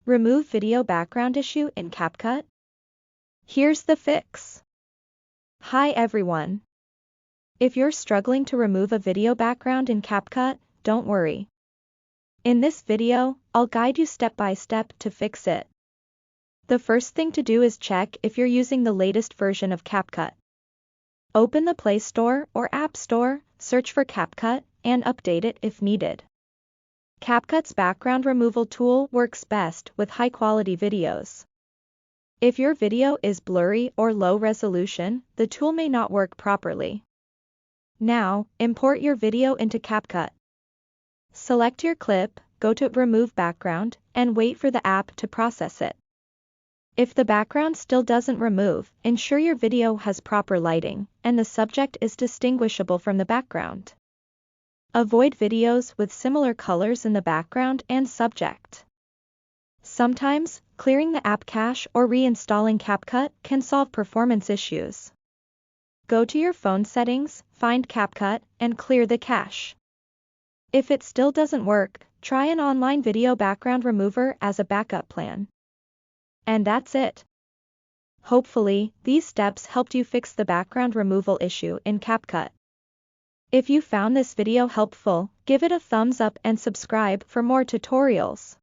Remove video background issue in CapCut? Here's the fix. Hi everyone. If you're struggling to remove a video background in CapCut, don't worry. In this video, I'll guide you step by step to fix it. The first thing to do is check if you're using the latest version of CapCut. Open the Play Store or App Store, search for CapCut, and update it if needed. CapCut's background removal tool works best with high-quality videos. If your video is blurry or low resolution, the tool may not work properly. Now, import your video into CapCut. Select your clip, go to Remove Background, and wait for the app to process it. If the background still doesn't remove, ensure your video has proper lighting, and the subject is distinguishable from the background. Avoid videos with similar colors in the background and subject. Sometimes, clearing the app cache or reinstalling CapCut can solve performance issues. Go to your phone settings, find CapCut, and clear the cache. If it still doesn't work, try an online video background remover as a backup plan. And that's it. Hopefully, these steps helped you fix the background removal issue in CapCut. If you found this video helpful, give it a thumbs up and subscribe for more tutorials.